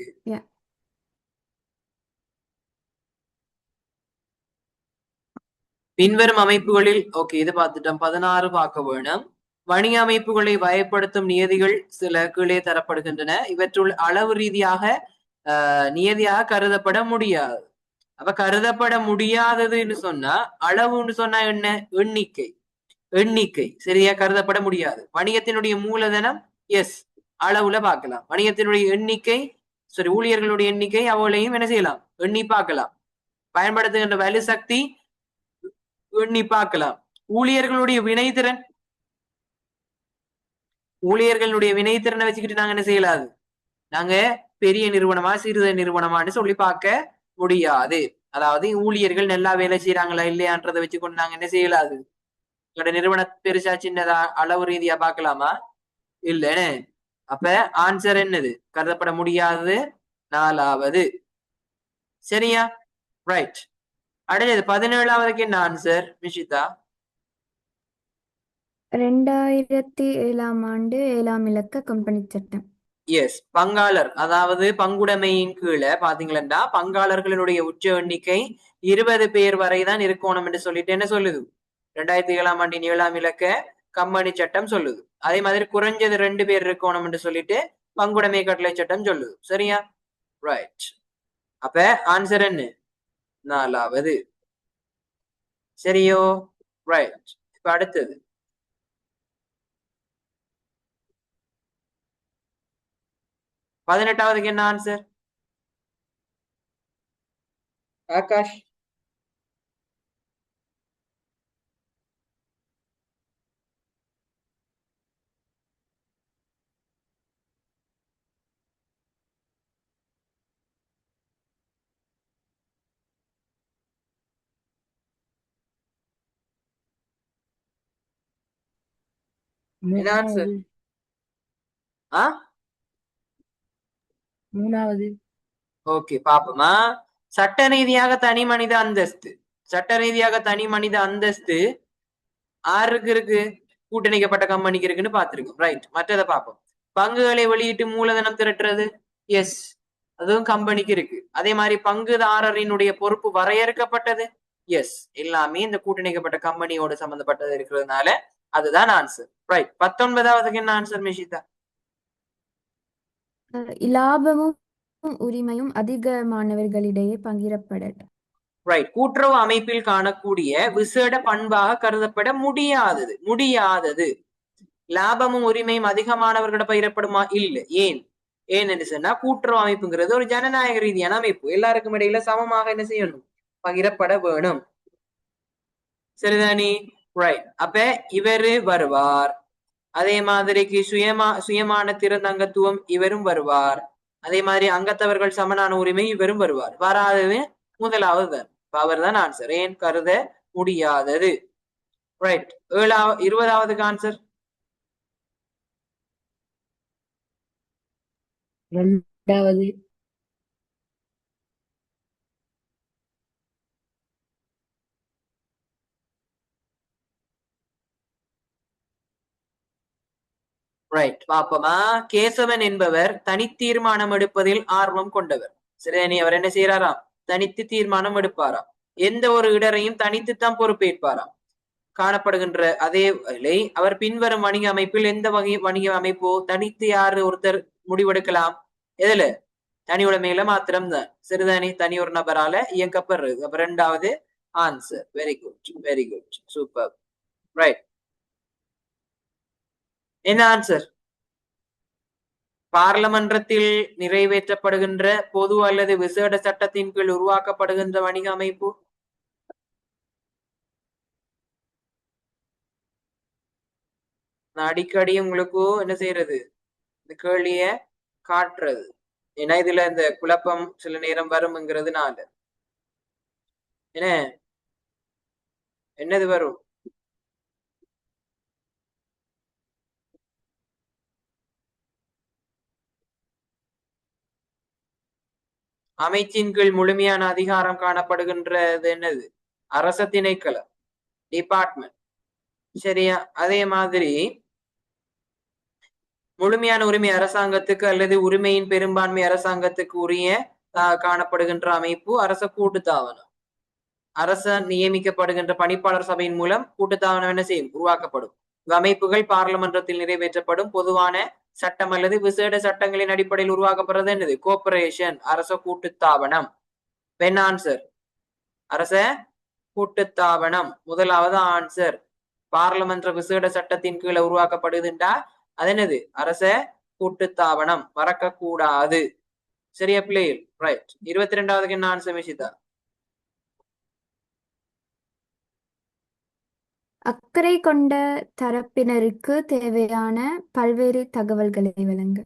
இருக்கு. பின்வரும் அமைப்புகளில் ஓகே இது பார்த்துட்டோம். 16 பார்க்க வேணும். வணிக அமைப்புகளை வகைப்படுத்தும் நியதிகள் சில கீழே தரப்படுகின்றன. இவற்றுள் அளவு ரீதியாக நியதியாக கருதப்பட முடியாது. அப்ப கருதப்பட முடியாததுன்னு சொன்னா அளவுன்னு சொன்னா என்ன? எண்ணிக்கை. எண்ணிக்கை சரியா கருதப்பட முடியாது. வணிகத்தினுடைய மூலதனம் எஸ் அளவுல பார்க்கலாம். வணிகத்தினுடைய எண்ணிக்கை சரி ஊழியர்களுடைய எண்ணிக்கை அவளையும் என்ன செய்யலாம்? எண்ணி பார்க்கலாம். பயன்படுத்துகின்ற வலு சக்தி எண்ணி பார்க்கலாம். ஊழியர்களுடைய வினைத்திறன் ஊழியர்களுடைய வினைத்திறனை வச்சுக்கிட்டு நாங்க என்ன செய்யலாது? நாங்க பெரிய நிறுவனமா சிறிய நிறுவனமான்னு சொல்லி பார்க்க முடியாது. அதாவது ஊழியர்கள் நல்லா வேலை செய்யறாங்களா இல்லையான்றதை வச்சுக்கொண்டு நாங்க என்ன செய்யலாது? எங்களோட நிறுவன பெருசா சின்னதா அளவு ரீதியா பார்க்கலாமா? இல்லன்னு. அப்ப ஆன்சர் என்னது? கருதப்பட முடியாதது 4வது. சரியா? ரைட். அடுத்தது 17வதுக்கு என்ன ஆன்சர் மிஷிதா? 2007ஆம் ஆண்டு 7ஆம் இலக்க கம்பெனி சட்டம். எஸ் பங்காளர் அதாவது பங்குடைமையின் கீழே பாத்தீங்களா பங்காளர்களுடைய உச்ச எண்ணிக்கை 20 பேர் வரைதான் இருக்கணும் என்று சொல்லிட்டு என்ன சொல்லுது? 2007ஆம் ஆண்டின் 7ஆம் இலக்க கம்பெனி சட்டம் சொல்லுது. அதே மாதிரி குறைஞ்சது 2 பேர் இருக்கணும் என்று சொல்லிட்டு பங்குடைமை கட்டளை சட்டம் சொல்லுது. சரியா? ரைட். அப்ப ஆன்சர் என்ன? 4வது. சரியோ? ரைட். இப்ப அடுத்தது 18வதுக்கு என்ன ஆன்சர்? ஆகாஷ் என்ன ஆன்சர்? 3வது. ஓகே பாப்போமா. சட்ட ரீதியாக தனி மனித அந்தஸ்து. சட்ட ரீதியாக தனி மனித அந்தஸ்து ஆருக்கு இருக்கு? கூட்டணிக்கப்பட்ட கம்பெனிக்கு இருக்குன்னு பார்த்திருக்கோம். ரைட். மற்றதை பார்ப்போம். பங்குகளை வெளியிட்டு மூலதனம் திரட்டுறது எஸ் அதுவும் கம்பெனிக்கு இருக்கு. அதே மாதிரி பங்குதாரரினுடைய பொறுப்பு வரையறுக்கப்பட்டது எஸ் எல்லாமே இந்த கூட்டணிக்கப்பட்ட கம்பெனியோட சம்பந்தப்பட்டது இருக்கிறதுனால அதுதான் ஆன்சர். ரைட். 19வதுக்கு என்ன ஆன்சர் மிஷிதா? லாபமும் உரிமையும் அதிகமானவர்களிடையே பங்கிடப்படல். ரைட். கூட்டுறவு அமைப்பில் காணக்கூடிய விசேட பண்பாக கருதப்பட முடியாதது. லாபமும் உரிமையும் அதிகமானவர்களிட பகிரப்படுமா? இல்லை. ஏன் என்று சொன்னா கூட்டுறவு அமைப்புங்கிறது ஒரு ஜனநாயக ரீதியான அமைப்பு. எல்லாருக்கும் இடையில சமமாக என்ன செய்யணும்? பகிரப்பட வேணும். சரிதானே? ரைட். அப்ப இவரு வருவார். அதே மாதிரிக்கு சுயமான திறந்தங்கத்துவம் இவரும் வருவார். அதே மாதிரி அங்கத்தவர்கள் சமனான உரிமை இவரும் வருவார். வராதது முதலாவது தான். அவர் தான் ஆன்சர். ஏன் கருத முடியாதது. ரைட். 20வதுக்கு ஆன்சர்? 2வது. ரைட். பாப்போமா. கேசவன் என்பவர் தனித்தீர்மானம் எடுப்பதில் ஆர்வம் கொண்டவர். சரி அவர் என்ன செய்யறாராம்? தனித்து தீர்மானம் எடுப்பாராம். எந்த ஒரு இடரையும் தனித்துத்தான் பொறுப்பேற்பாராம். காணப்படுகின்ற அதே வேளை அவர் பின்வரும் வணிக அமைப்பில் எந்த வகை வணிக அமைப்போ தனித்து யாரு ஒருத்தர் முடிவெடுக்கலாம்? எதுல? தனி உடைமையில மாத்திரம்தான். சரிதானே? தனி ஒரு நபரால இயக்கப்படுறது. அப்ப 2வது answer. Very good super. Right. என்ன ஆன்சர்? பார்லமன்றத்தில் நிறைவேற்றப்படுகின்ற பொது அல்லது விசேட சட்டத்தின் கீழ் உருவாக்கப்படுகின்ற வணிக அமைப்பு நான் அடிக்கடி உங்களுக்கு என்ன செய்யறது? இந்த கேள்விய காட்டுறது. ஏன்னா இதுல இந்த குழப்பம் சில நேரம் வரும்ங்கிறதுனால என்ன என்னது வரும்? அமைச்சின் கீழ் முழுமையான அதிகாரம் காணப்படுகின்றது என்னது? அரச திணைக்களம் டிபார்ட்மெண்ட். சரியா? அதே மாதிரி முழுமையான உரிமை அரசாங்கத்துக்கு அல்லது உரிமையின் பெரும்பான்மை அரசாங்கத்துக்கு உரிய காணப்படுகின்ற அமைப்பு அரச கூட்டுத்தாவனம். அரச நியமிக்கப்படுகின்ற பணிப்பாளர் சபையின் மூலம் கூட்டுத்தாவனம் என்ன செய்யும்? உருவாக்கப்படும். அமைப்புகள் பார்லமென்றத்தில் நிறைவேற்றப்படும். பொதுவான சட்டம் அல்லது விசேட சட்டங்களின் அடிப்படையில் உருவாக்கப்படுறது என்னது? கோர்பரேஷன், அரச கூட்டுத்தாபனம். பென் ஆன்சர் அரச கூட்டுத்தாபனம். முதலாவது ஆன்சர். பார்லமென்ற விசேட சட்டத்தின் கீழே உருவாக்கப்படுதுண்டா அது என்னது? அரச கூட்டுத்தாபனம். மறக்க கூடாது. சரியா பிள்ளைகள்? ரைட். 22வது என்ன ஆன்சர் மிஷிதா? அக்கறை கொண்ட தரப்பினருக்கு தேவையான பல்வேறு தகவல்களை வழங்கு.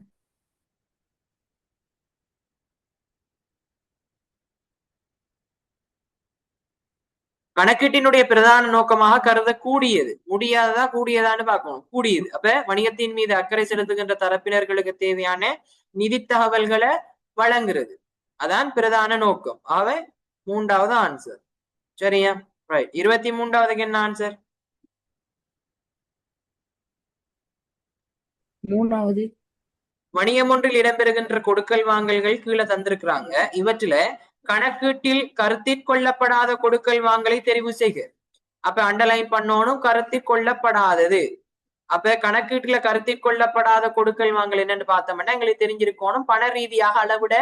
கணக்கீட்டினுடைய பிரதான நோக்கமாக கருதக்கூடியது. முடியாததா கூடியதான்னு பார்க்கணும். கூடியது. அப்ப வணிகத்தின் மீது அக்கறை செலுத்துகின்ற தரப்பினர்களுக்கு தேவையான நிதி தகவல்களை வழங்குறது. அதான் பிரதான நோக்கம். ஆக 3வது ஆன்சர். சரியா? ரைட். 23வதுக்கு என்ன ஆன்சர்? 3வது. வணிகம் ஒன்றில் இடம்பெறுகின்ற கொடுக்கல் வாங்கல்கள் கீழே தந்திருக்கிறாங்க. இவற்றில கணக்கீட்டில் கருத்தில் கொள்ளப்படாத கொடுக்கல் வாங்கலை தெரிவு செய்க. அப்ப அண்டர்லைன் பண்ணணும் கருத்தில் கொள்ளப்படாதது. அப்ப கணக்கீட்டுல கருத்தில் கொள்ளப்படாத கொடுக்கல் வாங்கல் என்னன்னு பார்த்தோம்னா எங்களுக்கு தெரிஞ்சிருக்கணும் பண ரீதியாக அளவிட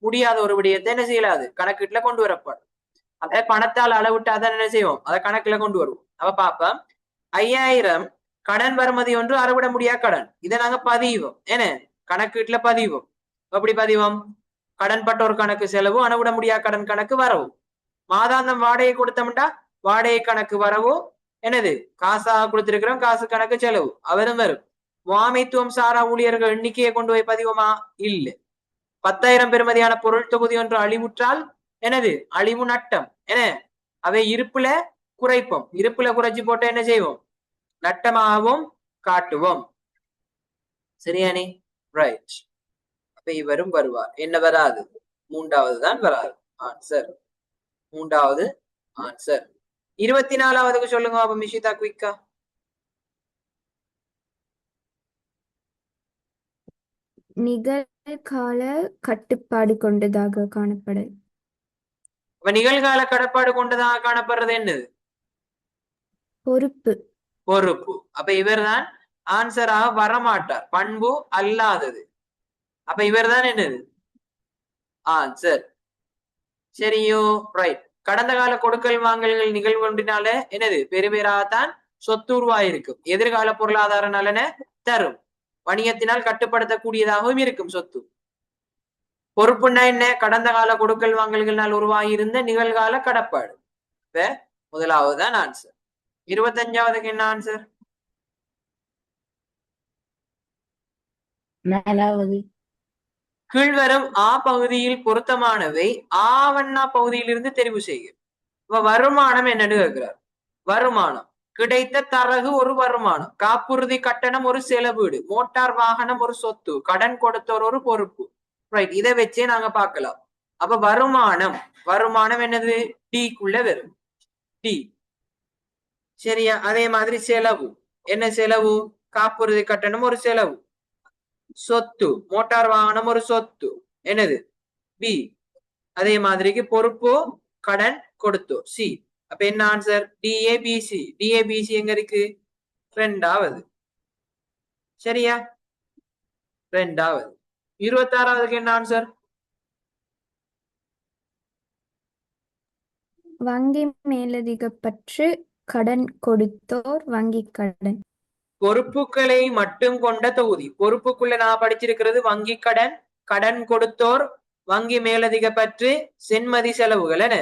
முடியாத ஒரு விடயத்தை என்ன செய்யலாது? கணக்கீட்டுல கொண்டு வரப்படும். அப்ப பணத்தால் அளவிட்டாதான் என்ன செய்வோம்? அதை கணக்குல கொண்டு வருவோம். அப்ப பாப்போம். 5000 கடன் வருமதி ஒன்று அறவிட முடியா கடன். இதை நாங்க பதிவோம். என்ன கணக்கீட்டுல பதிவோம். எப்படி பதிவோம்? கடன் பட்ட ஒரு கணக்கு செலவு, அணவிட முடியா கடன் கணக்கு வரவு. மாதாந்தம் வாடகை கொடுத்தோம்டா வாடகை கணக்கு வரவு என்னது? காசாக கொடுத்திருக்கிறோம், காசு கணக்கு செலவு அவரும் வரும். முகாமைத்துவம் சாரா ஊழியர்கள் எண்ணிக்கையை கொண்டு போய் பதிவோமா? இல்லை. 10,000 பெறுமதியான பொருள் தொகுதி ஒன்று அழிவுற்றால் என்னது? அழிவு நட்டம். என்ன அவை இருப்புல குறைப்போம். இருப்புல குறைச்சி போட்ட என்ன செய்வோம்? நட்டமாகவும் காட்டுவோம். சரியானே? ரைட். அப்ப இவரும் வருவார். என்ன வராது? 3வது தான் வராது. ஆன்சர் 3வது ஆன்சர். 24வதுக்கு சொல்லுங்க அப்ப மிஷிதா குயிக்கா. நிகழ்கால கட்டுப்பாடு கொண்டதாக காணப்படல். அப்ப நிகழ்கால கடப்பாடு கொண்டதாக காணப்படுறது என்னது? பொறுப்பு. பொறுப்பு. அப்ப இவர் தான் ஆன்சராக வரமாட்டார். பண்பு அல்லாதது. அப்ப இவர் தான் என்னது? ஆன்சர். சரியோ? ரைட். கடந்த கால கொடுக்கல் வாங்கல்கள் நிகழ்வு ஒன்றினால என்னது? பெருபேராகத்தான் சொத்து உருவாயிருக்கும். எதிர்கால பொருளாதார நலனை தரும். வணிகத்தினால் கட்டுப்படுத்தக்கூடியதாகவும் இருக்கும் சொத்து. பொறுப்புன்னா என்ன? கடந்த கால கொடுக்கல் வாங்கல்களால் உருவாகி இருந்த நிகழ்கால கடப்பாடு. இப்ப முதலாவதுதான் ஆன்சர். 25வதுக்கு என்ன ஆன்சர்? 4வது. கீழ்வரும் ஆ பகுதியில் பொருத்தமானவை ஆவண்ணா பகுதியிலிருந்து தெரிவு செய்க. இப்ப வருமானம் என்னன்னு கேட்கிறார். வருமானம் கிடைத்த தரகு ஒரு வருமானம், காப்புறுதி கட்டணம் ஒரு செலவீடு, மோட்டார் வாகனம் ஒரு சொத்து, கடன் கொடுத்தோர் ஒரு பொறுப்பு. ரைட். இதை வச்சே நாங்க பார்க்கலாம். அப்ப வருமானம் வருமானம் என்னது? டீக்குள்ள வரும். டி. சரியா? அதே மாதிரி செலவு என்ன செலவு? காப்புறுதி கட்டணம் ஒரு செலவு, சொத்து மோட்டார் வாகனம் ஒரு சொத்து என்னது? பி. அதே மாதிரிக்கு பொறுப்பு கடன் கொடுத்தோ சி. அப்ப என்ன ஆன்சர்? டிஏபிசி. டிஏபிசி எங்க இருக்கு? 2வது. சரியா? 2வது. 26வதுக்கு என்ன ஆன்சர்? வங்கி மேலதிக பற்று கடன் கொடுத்தோர் வங்கி கடன். பொறுப்புகளை மட்டும் கொண்ட தொகுதி. பொறுப்புக்குள்ள நான் படிச்சிருக்கிறது வங்கி கடன், கடன் கொடுத்தோர், வங்கி மேலதிக பற்று, சென்மதி செலவுகள். என்ன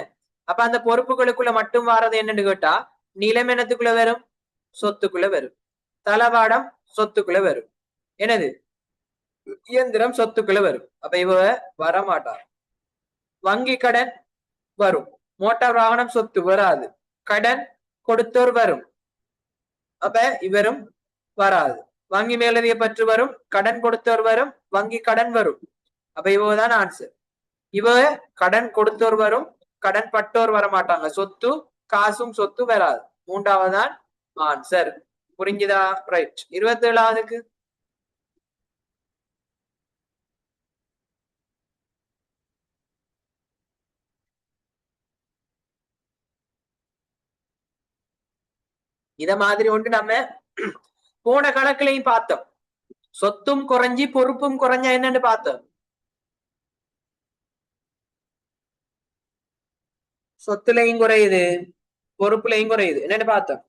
அப்ப அந்த பொறுப்புகளுக்குள்ள மட்டும் வாரது என்னன்னு கேட்டா நிலம் என்னத்துக்குள்ள வரும்? சொத்துக்குள்ள வரும். தளவாடம் சொத்துக்குள்ள வரும். என்னது? இயந்திரம் சொத்துக்குள்ள வரும். அப்ப இவ வரமாட்டார். வங்கி கடன் வரும், மோட்டார் வாகனம் சொத்து வராது, கடன் கொடுத்தோர் வரும். அப்ப இவரும் வராது. வங்கி மேலதிக பற்று வரும், கடன் கொடுத்தோர் வரும், வங்கி கடன் வரும். அப்ப இவதான் ஆன்சர். இவ கடன் கொடுத்தோர் வரும், கடன் பட்டோர் வரமாட்டாங்க. சொத்து காசும் சொத்து வராது. 3வதுதான் ஆன்சர். புரிஞ்சுதா? ரைட். 27வதுக்கு இத மாதிரி ஒன்று நம்ம போன கணக்குலையும் பார்த்தோம். சொத்தும் குறைஞ்சி பொறுப்பும் குறைஞ்சா என்னன்னு பார்த்தோம். சொத்துலையும் குறையுது, பொறுப்புலையும் குறையுது, என்னன்னு பார்த்தோம்.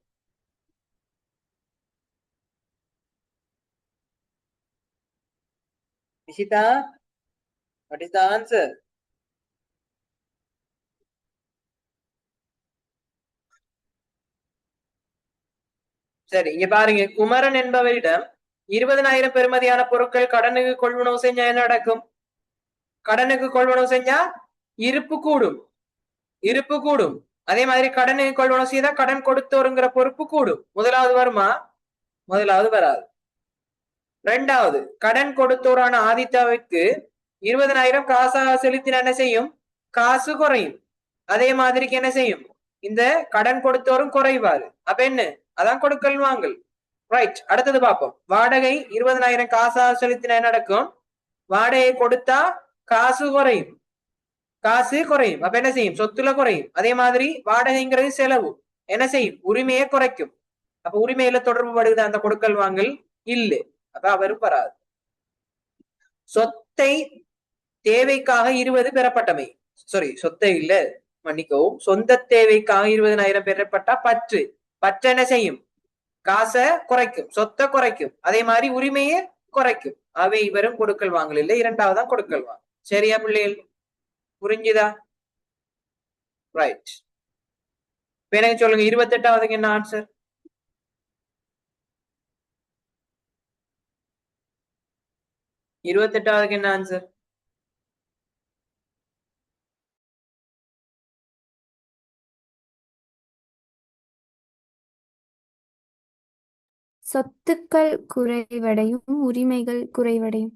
Nishitha, what is the answer? சரி, இங்க பாருங்க, குமரன் என்பவரிடம் 20,000 பெறுமதியான பொருட்கள் கடனுக்கு கொள்வனவு செஞ்சா என்ன நடக்கும்? கடனுக்கு கொள்வனவு செஞ்சா இருப்பு கூடும், இருப்பு கூடும். அதே மாதிரி கடனுக்கு கொள்வனவு செய்தா கடன் கொடுத்தோருங்கிற பொறுப்பு கூடும். முதலாவது வருமா? முதலாவது வராது. ரெண்டாவது, கடன் கொடுத்தோரான ஆதித்தாவிற்கு 20,000 காசாக செலுத்தின என்ன செய்யும்? காசு குறையும். அதே மாதிரிக்கு என்ன செய்யும்? இந்த கடன் கொடுத்தோரும் குறைவாரு. அப்ப என்ன? அதான் கொடுக்கல் வாங்கல். ரைட், அடுத்தது பார்ப்போம். வாடகை 20,000 காசாக செலுத்தின என்ன நடக்கும்? வாடகை கொடுத்தா காசு குறையும், காசு குறையும். அப்ப என்ன செய்யும்? சொத்துல குறையும். அதே மாதிரி வாடகைங்கிறது செலவு, என்ன செய்யும்? உரிமையை குறைக்கும். அப்ப உரிமையில தொடர்பு படுது அந்த கொடுக்கல் வாங்கல் இல்ல, அப்ப அவரும் வராது. சொத்தை தேவைக்காக 20 பெறப்பட்டமை, சாரி சொத்தை இல்ல, மன்னிக்கவும், சொந்த தேவைக்காக 20,000 பெறப்பட்டா பற்று, பற்று என்ன செய்யும்? காசை குறைக்கும், சொத்தை குறைக்கும். அதே மாதிரி உரிமையை குறைக்கும். அவை இவரும் கொடுக்கல் வாங்கல் இல்லை, இரண்டாவதான் கொடுக்கல் வாங்கல். சரியா பிள்ளைகள்? புரிஞ்சுதா? ரைட், எனக்கு சொல்லுங்க, 28வதுக்கு என்ன ஆன்சர்? இருபத்தெட்டாவதுக்கு என்ன ஆன்சர்? சொத்துக்கள் குறைவடையும், உரிமைகள் குறைவடையும்.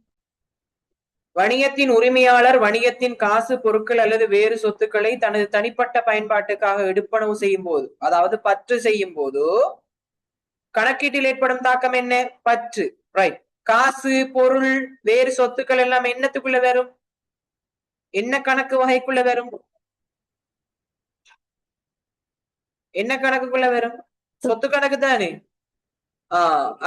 வணிகத்தின் உரிமையாளர் வணிகத்தின் காசு, பொருட்கள் அல்லது வேறு சொத்துக்களை தனது தனிப்பட்ட பயன்பாட்டுக்காக எடுப்பனவு செய்யும் போது, அதாவது பற்று செய்யும் போது கணக்கீட்டில் ஏற்படும் தாக்கம் என்ன? பற்று. ரைட். காசு, பொருள், வேறு சொத்துக்கள் எல்லாம் என்னத்துக்குள்ள வரும்? என்ன கணக்கு வகைக்குள்ள வரும்? என்ன கணக்குக்குள்ள வரும்? சொத்து கணக்கு தானே.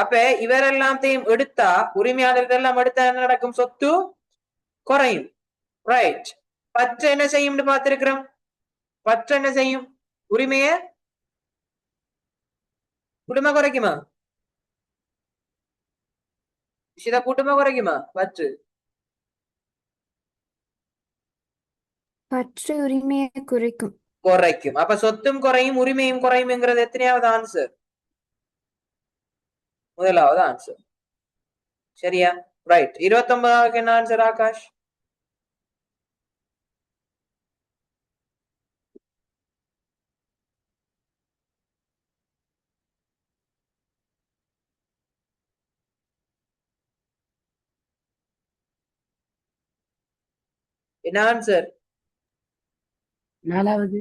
அப்ப இவரெல்லாத்தையும் எடுத்தா, உரிமையாளர் எல்லாம் எடுத்தா என்ன நடக்கும்? சொத்து குறையும். ரைட். பற்று என்ன செய்யும் பார்த்திருக்கிறோம். பற்று என்ன செய்யும்? உரிமைய குடும்ப குறைக்குமா? இத கூட்டமா குறைக்குமா? பற்று பற்று உரிமையை குறைக்கும். குறைக்கும். அப்ப சொத்தும் குறையும், உரிமையும் குறையும்ங்கிறது எத்தனையாவது ஆன்சர்? முதலாவது ஆன்சர். சரியா? ரைட். 29வது என்ன ஆன்சர் ஆகாஷ்? என்ன ஆன்சர்? 4வது.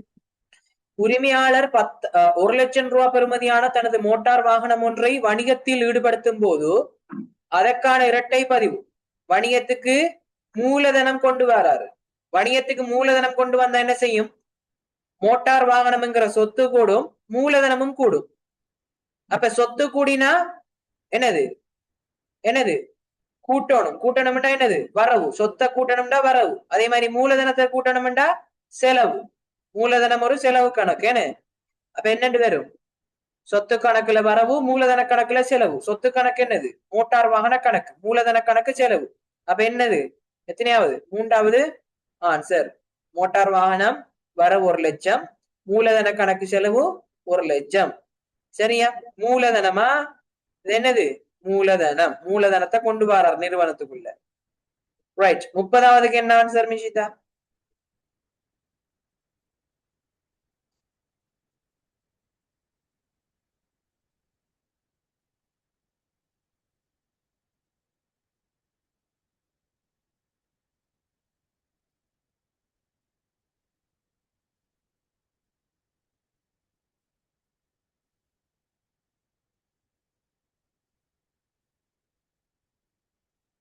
உரிமையாளர் 1,00,000 ரூபாய் பெறுமதியான தனது மோட்டார் வாகனம் ஒன்றை வணிகத்தில் ஈடுபடுத்தும் போது அதற்கான இரட்டை பதிவு, வணிகத்துக்கு மூலதனம் கொண்டு வராரு. வணிகத்துக்கு மூலதனம் கொண்டு வந்தா என்ன செய்யும்? மோட்டார் வாகனம்ங்கிற சொத்து கூடும், மூலதனமும் கூடும். அப்ப சொத்து கூடினா என்னது? என்னது? கூட்டணும். கூட்டணும்டா என்னது? வரவு. சொத்தை கூட்டணும்டா வரவு. அதே மாதிரி மூலதனத்தை கூட்டணும்டா செலவு. மூலதனம் ஒரு செலவு கணக்கு. என்ன? அப்ப என்னண்டு வரும்? சொத்து கணக்குல வரவு, மூலதன கணக்குல செலவு. சொத்து கணக்கு என்னது? மோட்டார் வாகன கணக்கு. மூலதன கணக்கு செலவு. அப்ப என்னது? எத்தனையாவது? 3வது ஆன்சர். மோட்டார் வாகனம் வரவு 1,00,000, மூலதன கணக்கு செலவு 1,00,000. சரியா? மூலதனமா? இது என்னது? மூலதனம். மூலதனத்தை கொண்டு வரார் நிறுவனத்துக்குள்ள. ரைட். 30வதுக்கு என்ன ஆன்சர் மிஷிதா?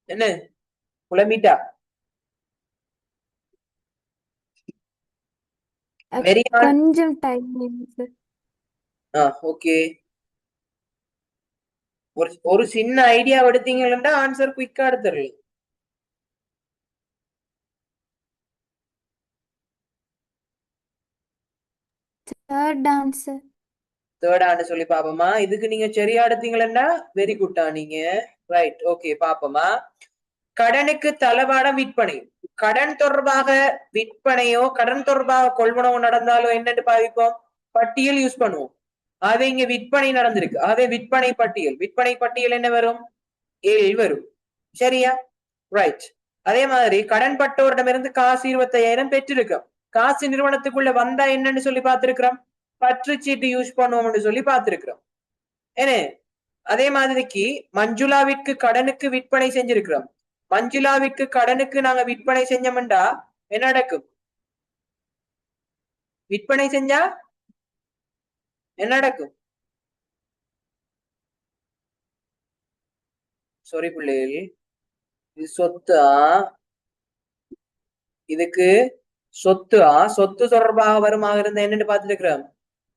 என்ன குழம்பிட்டா? கொஞ்சம் டைம். ஓகே. ஒரு சின்ன ஐடியா எடுத்தீங்கன்னா ஆன்சர் குயிக்கா எடுத்துடலாம். Third answer. தேர்ட் ஆண்டு சொல்லி பாப்போமா? இதுக்கு நீங்க சரியா எடுத்தீங்களா வெரி குட்டா நீங்க. ரைட், ஓகே பாப்போமா? கடனுக்கு தளவாடம் விற்பனை. கடன் தொடர்பாக விற்பனையோ கடன் தொடர்பாக கொள்வனவோ நடந்தாலோ என்னன்னு பாவிப்போம்? பட்டியல் யூஸ் பண்ணுவோம். ஆகவே இங்க விற்பனை நடந்திருக்கு. ஆகவே விற்பனை பட்டியல். விற்பனை பட்டியல் என்ன வரும்? ஏழு வரும். சரியா? ரைட். அதே மாதிரி கடன் பட்டோரிடமிருந்து காசு 25,000 பெற்றிருக்கோம். காசு நிறுவனத்துக்குள்ள வந்தா என்னன்னு சொல்லி பார்த்திருக்கிறோம்? பற்றுச்சீட்டு யூஸ் பண்ணுவோம்னு சொல்லி பார்த்திருக்கிறோம். ஏனே அதே மாதிரிக்கு மஞ்சுளாவிற்கு கடனுக்கு விற்பனை செஞ்சிருக்கிறோம். மஞ்சுளாவிற்கு கடனுக்கு நாங்க விற்பனை செஞ்சோம்டா என்ன நடக்கும்? விற்பனை செஞ்சா என்ன நடக்கும்? சாரி பிள்ளைகள், இது சொத்தா? இதுக்கு சொத்தா? சொத்து தொடர்பாக வருமாக இருந்தா என்னன்னு பார்த்துருக்கிறோம்?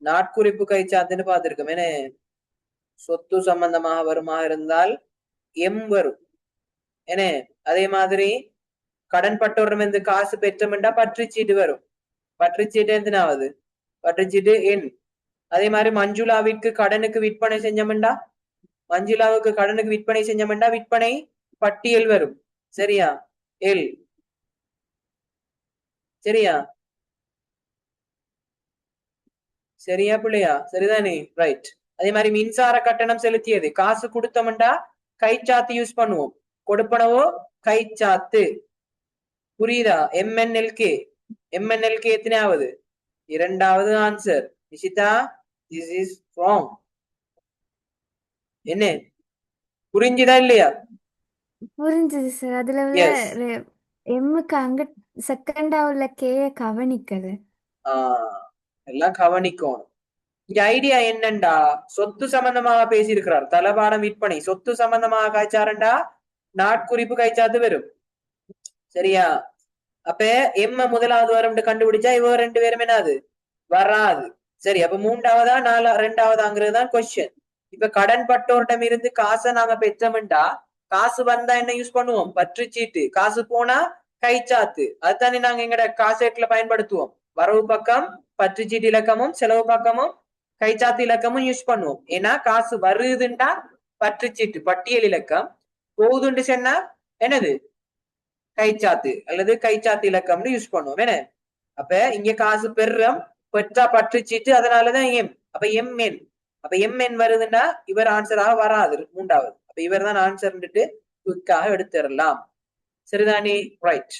நாட்குறிப்பு கைச்சாத்துன்னு பார்த்திருக்கோம். ஏன்னா சொத்து சம்பந்தமாக வருமாக இருந்தால் எம் வரும். ஏன்னா அதே மாதிரி கடன் பட்டோரிடம் இருந்து காசு பெற்றோம்டா பற்றுச்சீட்டு வரும். பற்றுச்சீட்டு எத்தனாவது? பற்றுச்சீட்டு எண். அதே மாதிரி மஞ்சுளாவிற்கு கடனுக்கு விற்பனை செஞ்சோம்டா, மஞ்சுளாவுக்கு கடனுக்கு விற்பனை செஞ்சோம்டா விற்பனை பட்டியல் வரும். சரியா? எல். சரியா? சரியா பிள்ளையா? சரிதானே? ரைட். அதே மாதிரி மின்சார கட்டணம் செலுத்தியது. காசு கொடுத்தோம்டா கைச்சாத்து யூஸ் பண்ணுவோம். கொடுப்பனவோ கைச்சாத்து. புரியுதா? எம்என்எல்கே. எம்என்எல்கே எத்தனாவது? இரண்டாவது answer. Nishitha, this is wrong. என்ன புரிஞ்சுதா இல்லையா? புரிஞ்சுது சார். அதுல உள்ள எஸ். எம்முக்கு அங்க செகண்டா உள்ள கேய கவனிக்கல. எல்லாம் கவனிக்கணும். இங்க ஐடியா என்னண்டா, சொத்து சம்பந்தமாக பேசியிருக்கிறார். தளவாடம் விற்பனை சொத்து சம்பந்தமாக காய்ச்சாரண்டா நாட்குறிப்பு கைச்சாத்து வரும். சரியா? அப்ப எம்ம முதலாவது வரும் கண்டுபிடிச்சா இவ ரெண்டு பேரும் என்னது வராது. சரி, அப்ப மூன்றாவதா ரெண்டாவதாங்கிறது தான் கொஸ்டின். இப்ப கடன் பட்டோரிடம் இருந்து காசை நாங்க பெற்றோம்டா காசு வந்தா என்ன யூஸ் பண்ணுவோம்? பற்றுச்சீட்டு. காசு போனா கைச்சாத்து. அதுதானே நாங்க எங்கட காசேட்ல பயன்படுத்துவோம். வரவு பக்கம் பற்றுச்சீட்டு இலக்கமும் செலவு பக்கமும் கைச்சாத்து இலக்கமும் யூஸ் பண்ணுவோம். ஏன்னா காசு வருதுண்டா பற்றுச்சீட்டு பட்டியல் இலக்கம், போகுதுண்டு சொன்னா என்னது கைச்சாத்து அல்லது கைச்சாத்து இலக்கம்னு யூஸ் பண்ணுவோம். என்ன அப்ப இங்க காசு பெறுறோம், பெற்றா பற்றுச்சீட்டு, அதனாலதான் எம். அப்ப எம் என். அப்ப எம் என் வருதுன்னா இவர் ஆன்சராக வராது மூன்றாவது. அப்ப இவர் தான் ஆன்சர் குயிக்காக எடுத்துடலாம். சரிதானே? ரைட்.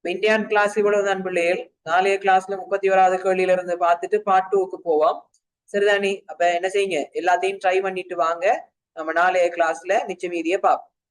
இந்தியான் கிளாஸ் இவ்வளவுதான் பிள்ளைகள். நாளைய கிளாஸ்ல 31வது கேள்வியில இருந்து பார்த்துட்டு பார்ட் 2க்கு போவோம். சரிதானே? அப்ப என்ன செய்யுங்க, எல்லாத்தையும் ட்ரை பண்ணிட்டு வாங்க. நம்ம நாளைய கிளாஸ்ல மிச்ச மீதியை பார்ப்போம்.